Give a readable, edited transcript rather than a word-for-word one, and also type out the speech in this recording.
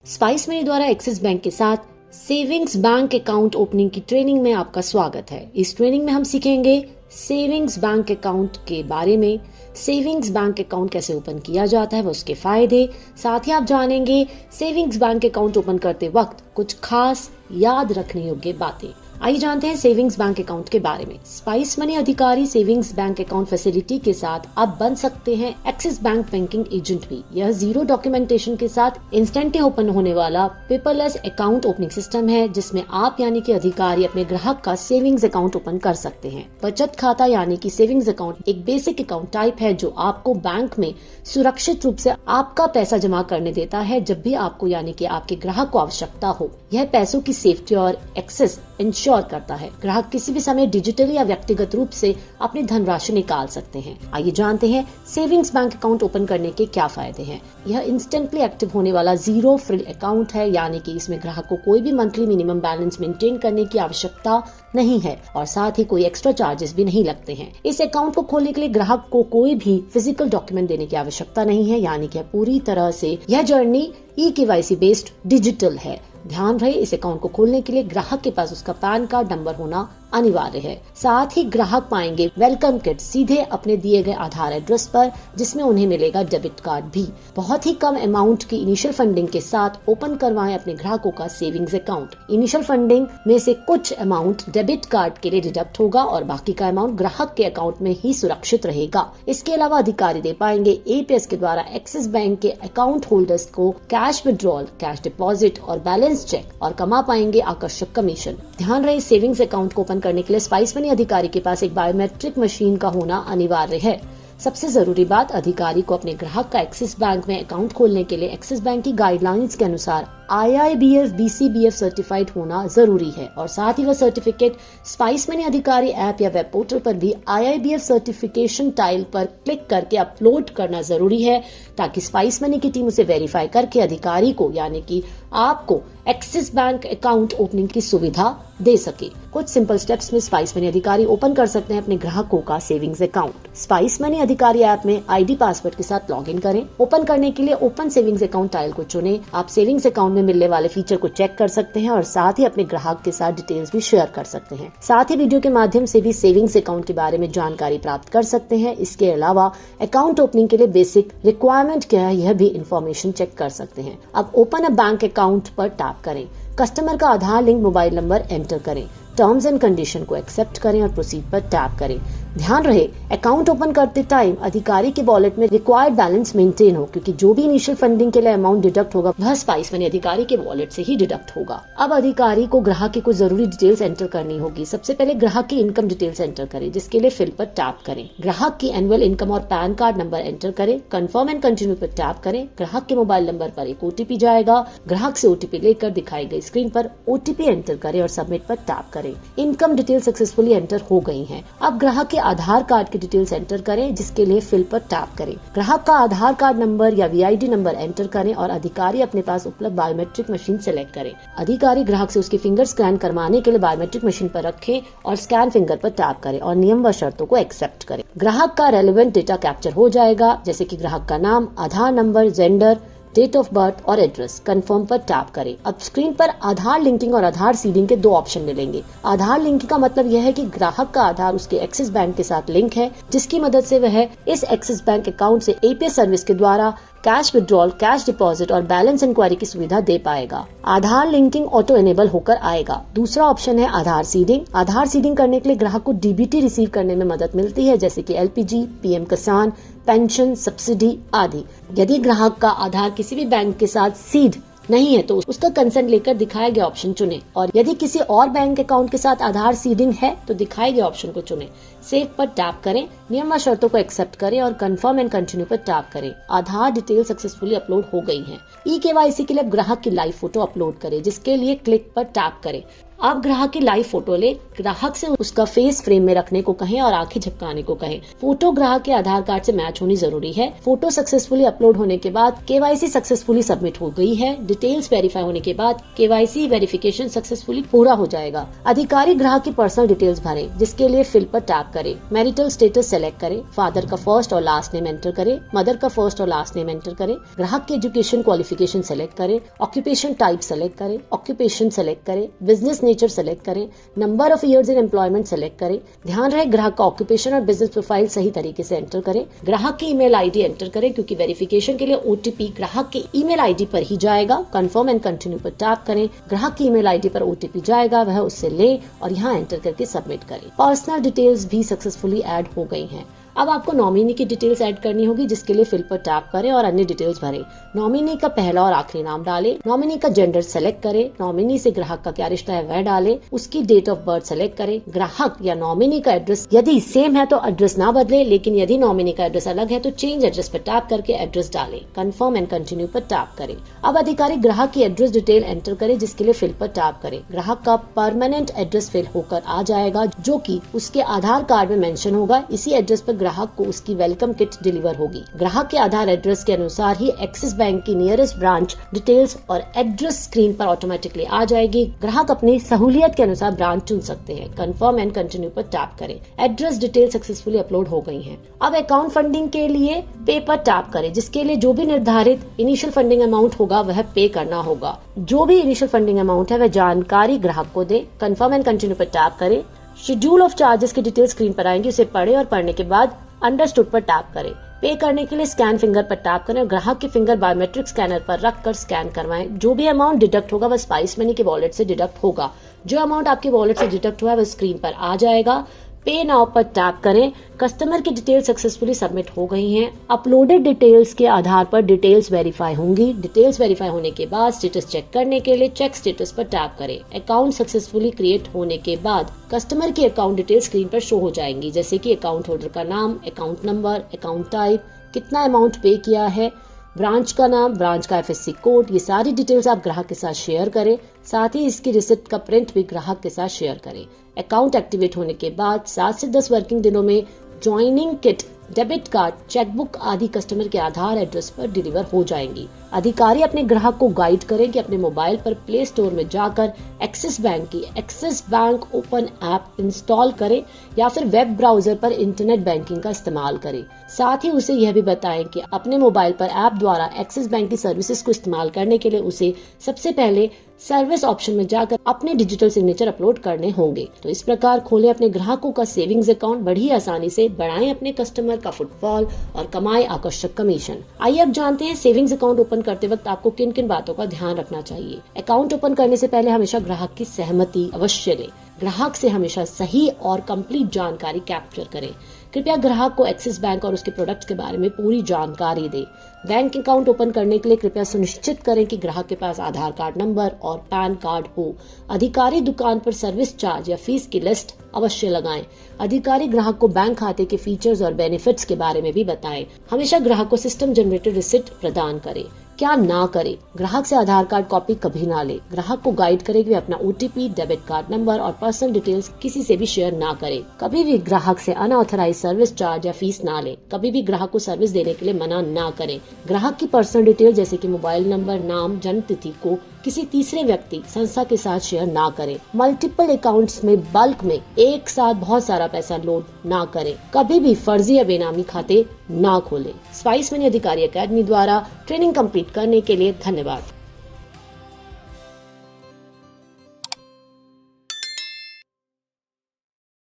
Spice money द्वारा axis bank के साथ सेविंग्स बैंक अकाउंट ओपनिंग की ट्रेनिंग में आपका स्वागत है। इस ट्रेनिंग में हम सीखेंगे सेविंग्स बैंक अकाउंट के बारे में, सेविंग्स बैंक अकाउंट कैसे ओपन किया जाता है, वो उसके फायदे, साथ ही आप जानेंगे सेविंग्स बैंक अकाउंट ओपन करते वक्त कुछ खास याद रखने योग्य बातें। आइए जानते हैं सेविंग्स बैंक अकाउंट के बारे में। स्पाइस मनी अधिकारी सेविंग्स बैंक अकाउंट फैसिलिटी के साथ आप बन सकते हैं एक्सिस बैंक बैंकिंग एजेंट भी। यह जीरो डॉक्यूमेंटेशन के साथ इंस्टेंटली ओपन होने वाला पेपरलेस अकाउंट ओपनिंग सिस्टम है, जिसमें आप यानी कि अधिकारी अपने ग्राहक का सेविंग्स अकाउंट ओपन कर सकते हैं। बचत खाता यानी कि सेविंग्स अकाउंट एक बेसिक अकाउंट टाइप है जो आपको बैंक में सुरक्षित रूप से आपका पैसा जमा करने देता है जब भी आपको यानी कि आपके ग्राहक को आवश्यकता हो। यह पैसों की सेफ्टी और एक्सेस इंश्योर करता है। ग्राहक किसी भी समय डिजिटली या व्यक्तिगत रूप से अपनी धनराशि निकाल सकते हैं। आइए जानते हैं सेविंग्स बैंक अकाउंट ओपन करने के क्या फायदे हैं। यह इंस्टेंटली एक्टिव होने वाला जीरो फ्रिल अकाउंट है, यानी कि इसमें ग्राहक को कोई भी मंथली मिनिमम बैलेंस मेंटेन करने की आवश्यकता नहीं है और साथ ही कोई एक्स्ट्रा चार्जेस भी नहीं लगते हैं। इस अकाउंट को खोलने के लिए ग्राहक को कोई भी फिजिकल डॉक्यूमेंट देने की आवश्यकता नहीं है, यानी कि पूरी तरह से यह जर्नी eKYC बेस्ड डिजिटल है। ध्यान रहे, इस अकाउंट को खोलने के लिए ग्राहक के पास उसका पैन कार्ड नंबर होना अनिवार्य है। साथ ही ग्राहक पाएंगे वेलकम किट सीधे अपने दिए गए आधार एड्रेस पर, जिसमें उन्हें मिलेगा डेबिट कार्ड भी। बहुत ही कम अमाउंट की इनिशियल फंडिंग के साथ ओपन करवाएं अपने ग्राहकों का सेविंग्स अकाउंट। इनिशियल फंडिंग में से कुछ अमाउंट डेबिट कार्ड के लिए डिडक्ट होगा और बाकी का अमाउंट ग्राहक के अकाउंट में ही सुरक्षित रहेगा। इसके अलावा अधिकारी दे पाएंगे APS के द्वारा एक्सिस बैंक के अकाउंट होल्डर्स को कैश विड्रॉल, कैश डिपॉजिट और बैलेंस चेक और कमा पाएंगे आकर्षक कमीशन। ध्यान रहे, सेविंग्स अकाउंट को ओपन करने के लिए स्पाइस मनी अधिकारी के पास एक बायोमेट्रिक मशीन का होना अनिवार्य है। सबसे जरूरी बात, अधिकारी को अपने ग्राहक का एक्सिस बैंक में अकाउंट खोलने के लिए एक्सिस बैंक की गाइडलाइंस के अनुसार IIBF BCBF सर्टिफाइड होना जरूरी है और साथ ही वह सर्टिफिकेट स्पाइस मनी अधिकारी ऐप या वेब पोर्टल पर भी IIBF सर्टिफिकेशन टाइल पर क्लिक करके अपलोड करना जरूरी है, ताकि स्पाइस मनी की टीम उसे वेरीफाई करके अधिकारी को यानी कि आपको एक्सिस बैंक अकाउंट ओपनिंग की सुविधा दे सके। कुछ सिंपल स्टेप्स में स्पाइस मनी अधिकारी ओपन कर सकते हैं अपने ग्राहकों का सेविंग्स अकाउंट। स्पाइस मनी अधिकारी ऐप में ID पासवर्ड के साथ लॉगिन करें। ओपन करने के लिए ओपन सेविंग्स अकाउंट टाइल को चुनें। आप सेविंग्स अकाउंट में मिलने वाले फीचर को चेक कर सकते हैं और साथ ही अपने ग्राहक के साथ डिटेल्स भी शेयर कर सकते हैं। साथ ही वीडियो के माध्यम से भी सेविंग्स अकाउंट के बारे में जानकारी प्राप्त कर सकते हैं। इसके अलावा अकाउंट ओपनिंग के लिए बेसिक रिक्वायरमेंट क्या है, यह भी इंफॉर्मेशन चेक कर सकते हैं। अब ओपन अ बैंक अकाउंट पर टैप करें। कस्टमर का आधार लिंक मोबाइल नंबर एंटर करें। टर्म्स एंड कंडीशन को एक्सेप्ट करें और प्रोसीड पर टैप करें। ध्यान रहे, अकाउंट ओपन करते टाइम अधिकारी के वॉलेट में रिक्वायर्ड बैलेंस मेंटेन हो, क्योंकि जो भी इनिशियल फंडिंग के लिए अमाउंट डिडक्ट होगा वह स्पाइस मनी अधिकारी के वॉलेट से ही डिडक्ट होगा। अब अधिकारी को ग्राहक की कुछ जरूरी डिटेल्स एंटर करनी होगी। सबसे पहले ग्राहक की इनकम डिटेल्स एंटर करें, जिसके लिए फिल पर टैप करें। ग्राहक की एनुअल इनकम और पैन कार्ड नंबर एंटर करें। कंफर्म एंड कंटिन्यू पर टैप करें। ग्राहक के मोबाइल नंबर पर एक OTP जाएगा। ग्राहक से OTP लेकर दिखाई गई स्क्रीन पर OTP एंटर करें और सबमिट पर टैप करें। इनकम डिटेल सक्सेसफुली एंटर हो गई हैं। अब ग्राहक के आधार कार्ड की डिटेल्स एंटर करें, जिसके लिए फिल पर टैप करें। ग्राहक का आधार कार्ड नंबर या VID नंबर एंटर करें और अधिकारी अपने पास उपलब्ध बायोमेट्रिक मशीन सेलेक्ट करें। अधिकारी ग्राहक से उसके फिंगर स्कैन करवाने के लिए बायोमेट्रिक मशीन पर रखें और स्कैन फिंगर पर टैप करें और नियम व शर्तों को एक्सेप्ट करें। ग्राहक का रेलेवेंट डेटा कैप्चर हो जाएगा, जैसे कि ग्राहक का नाम, Aadhaar number, gender, date of birth और एड्रेस। कंफर्म पर टैप करें। अब स्क्रीन पर आधार लिंकिंग और आधार सीडिंग के दो ऑप्शन मिलेंगे। आधार लिंकिंग का मतलब यह है कि ग्राहक का आधार उसके एक्सिस बैंक के साथ लिंक है, जिसकी मदद से वह इस एक्सिस बैंक अकाउंट से APS सर्विस के द्वारा कैश विड्रॉल, कैश डिपॉजिट और बैलेंस इंक्वायरी की सुविधा दे पाएगा। आधार लिंकिंग ऑटो एनेबल होकर आएगा। दूसरा ऑप्शन है आधार सीडिंग। आधार सीडिंग करने के लिए ग्राहक को DBT रिसीव करने में मदद मिलती है, जैसे कि LPG, PM किसान, पेंशन, सब्सिडी आदि। यदि ग्राहक का आधार किसी भी बैंक के साथ सीड नहीं है तो उसका कंसेंट लेकर दिखाए गए ऑप्शन चुनें, और यदि किसी और बैंक अकाउंट के साथ आधार सीडिंग है तो दिखाए गए ऑप्शन को चुनें। सेव पर टैप करें। नियम व शर्तों को एक्सेप्ट करें और कंफर्म एंड कंटिन्यू पर टैप करें। आधार डिटेल सक्सेसफुली अपलोड हो गई हैं। eKYC के लिए ग्राहक की लाइव फोटो अपलोड करें, जिसके लिए क्लिक पर टैप करें। आप ग्राहक की लाइव फोटो ले, ग्राहक से उसका फेस फ्रेम में रखने को कहें और आंखें झपकाने को कहें। फोटो ग्राहक के आधार कार्ड से मैच होनी जरूरी है। फोटो सक्सेसफुली अपलोड होने के बाद KYC सक्सेसफुली सबमिट हो गई है। डिटेल्स वेरीफाई होने के बाद KYC वेरिफिकेशन सक्सेसफुली पूरा हो जाएगा। अधिकारी ग्राहक की पर्सनल डिटेल्स भरे, जिसके लिए फिल पर टैप करें। मैरिटल स्टेटस सेलेक्ट करें, फादर का फर्स्ट और लास्ट नेम एंटर करें, मदर का फर्स्ट और लास्ट नेम एंटर करें। ग्राहक की एजुकेशन क्वालिफिकेशन सेलेक्ट करें, ऑक्यूपेशन टाइप सेलेक्ट करें, ऑक्यूपेशन सेलेक्ट करें, बिजनेस नेचर सेलेक्ट करें, number of years in employment select करें। ध्यान रहे ग्राहक का ऑक्यूपेशन और बिजनेस प्रोफाइल सही तरीके से एंटर करें। ग्राहक की ईमेल आईडी एंटर करें, क्योंकि वेरिफिकेशन के लिए OTP ग्राहक की ईमेल आईडी पर ही जाएगा। कंफर्म एंड कंटिन्यू पर टैप करें। ग्राहक की ईमेल आईडी पर OTP जाएगा, वह उससे ले और यहाँ एंटर करके सबमिट करें। पर्सनल डिटेल्स भी सक्सेसफुली ऐड हो गई हैं। अब आपको नॉमिनी की डिटेल्स ऐड करनी होगी, जिसके लिए फिल पर टैप करें और अन्य डिटेल्स भरें। नॉमिनी का पहला और आखिरी नाम डालें। नॉमिनी का जेंडर सेलेक्ट करें। नॉमिनी से ग्राहक का क्या रिश्ता है वह डालें। उसकी डेट ऑफ बर्थ सेलेक्ट करें। ग्राहक या नॉमिनी का एड्रेस यदि सेम है तो एड्रेस ना बदले, लेकिन यदि नॉमिनी का एड्रेस अलग है तो चेंज एड्रेस पर टैप करके एड्रेस डालें। कंफर्म एंड कंटिन्यू पर टैप करें। अब अधिकारी ग्राहक की एड्रेस डिटेल एंटर करें, जिसके लिए फिल पर टैप करें। ग्राहक का परमानेंट एड्रेस फिल होकर आ जाएगा, जो कि उसके आधार कार्ड में मेंशन होगा। इसी एड्रेस पर ग्राहक को उसकी वेलकम किट डिलीवर होगी। ग्राहक के आधार एड्रेस के अनुसार ही एक्सिस बैंक की नियरेस्ट ब्रांच डिटेल्स और एड्रेस स्क्रीन पर ऑटोमेटिकली आ जाएगी। ग्राहक अपनी सहूलियत के अनुसार ब्रांच चुन सकते हैं। कंफर्म एंड कंटिन्यू पर टैप करें। एड्रेस डिटेल सक्सेसफुली अपलोड हो गई हैं। अब अकाउंट फंडिंग के लिए पे पर टैप करें, जिसके लिए जो भी निर्धारित इनिशियल फंडिंग अमाउंट होगा वह पे करना होगा। जो भी इनिशियल फंडिंग अमाउंट है वह जानकारी ग्राहक को दे। कंफर्म एंड कंटिन्यू पर टैप करें। शेड्यूल ऑफ चार्जेस की डिटेल स्क्रीन पर आएंगी, उसे पढ़े और पढ़ने के बाद अंडरस्टूड पर टैप करें। पे करने के लिए स्कैन फिंगर पर टैप करें और ग्राहक के फिंगर बायोमेट्रिक स्कैनर पर रखकर स्कैन करवाएं। जो भी अमाउंट डिडक्ट होगा वह स्पाइस मनी के वॉलेट से डिडक्ट होगा। जो अमाउंट आपके वॉलेट से डिडक्ट हुआ है वह स्क्रीन पर आ जाएगा। पे नाउ पर टैप करें। कस्टमर की डिटेल सक्सेसफुली सबमिट हो गई हैं। अपलोडेड डिटेल्स के आधार पर डिटेल्स वेरीफाई होंगी। डिटेल्स वेरीफाई होने के बाद स्टेटस चेक करने के लिए चेक स्टेटस पर टैप करें। अकाउंट सक्सेसफुली क्रिएट होने के बाद कस्टमर की अकाउंट डिटेल स्क्रीन पर शो हो जाएंगी, जैसे कि अकाउंट होल्डर का नाम, अकाउंट नंबर, अकाउंट टाइप, कितना अमाउंट पे किया है, ब्रांच का नाम, ब्रांच का FSC कोड। ये सारी डिटेल्स आप ग्राहक के साथ शेयर करें। साथ ही इसकी रिसिप्ट का प्रिंट भी ग्राहक के साथ शेयर करें। अकाउंट एक्टिवेट होने के बाद 7 से 10 वर्किंग दिनों में joining kit, debit card, chequebook आदि कस्टमर के आधार एड्रेस पर डिलीवर हो जाएंगी। अधिकारी अपने ग्राहक को गाइड करें कि अपने मोबाइल पर प्ले स्टोर में जाकर एक्सिस बैंक की axis bank open app install करें या फिर वेब ब्राउजर पर इंटरनेट बैंकिंग का इस्तेमाल करें। साथ ही उसे यह भी बताएं कि अपने मोबाइल पर ऐप द्वारा एक्सिस बैंक की सर्विसेज को इस्तेमाल करने के लिए उसे सबसे पहले सर्विस ऑप्शन में जाकर अपने डिजिटल सिग्नेचर अपलोड करने होंगे। तो इस प्रकार खोलें अपने ग्राहकों का सेविंग्स अकाउंट, बड़ी आसानी से बढ़ाएं अपने कस्टमर का फुटफॉल और कमाएं आकर्षक कमीशन। आइए अब जानते हैं सेविंग्स अकाउंट ओपन करते वक्त आपको किन किन बातों का ध्यान रखना चाहिए। अकाउंट ओपन करने से पहले हमेशा ग्राहक की सहमति अवश्य लें। ग्राहक से हमेशा सही और कंप्लीट जानकारी कैप्चर करें। कृपया ग्राहक को एक्सिस बैंक और उसके प्रोडक्ट्स के बारे में पूरी जानकारी दें। बैंक अकाउंट ओपन करने के लिए कृपया सुनिश्चित करें कि ग्राहक के पास आधार कार्ड नंबर और पैन कार्ड हो। अधिकारी दुकान पर सर्विस चार्ज या फीस की लिस्ट अवश्य लगाएं। अधिकारी ग्राहक को बैंक खाते के फीचर्स और बेनिफिट्स के बारे में भी बताएं। हमेशा ग्राहक को सिस्टम जनरेटेड रिसिप्ट प्रदान करें। क्या ना करे, ग्राहक से आधार कार्ड कॉपी कभी ना ले। ग्राहक को गाइड करें कि वे अपना OTP, डेबिट कार्ड नंबर और पर्सनल डिटेल्स किसी से भी शेयर ना करें। कभी भी ग्राहक से अनऑथराइज सर्विस चार्ज या फीस ना ले। कभी भी ग्राहक को सर्विस देने के लिए मना ना करें। ग्राहक की पर्सनल डिटेल जैसे कि मोबाइल नंबर, नाम, जन्म तिथि को किसी तीसरे व्यक्ति, संस्था के साथ शेयर ना करें। मल्टीपल अकाउंट्स में बल्क में एक साथ बहुत सारा पैसा लोड ना करें। कभी भी फर्जी या बेनामी खाते ना खोलें। स्पाइस मनी अधिकारी अकेडमी द्वारा ट्रेनिंग कंप्लीट करने के लिए धन्यवाद।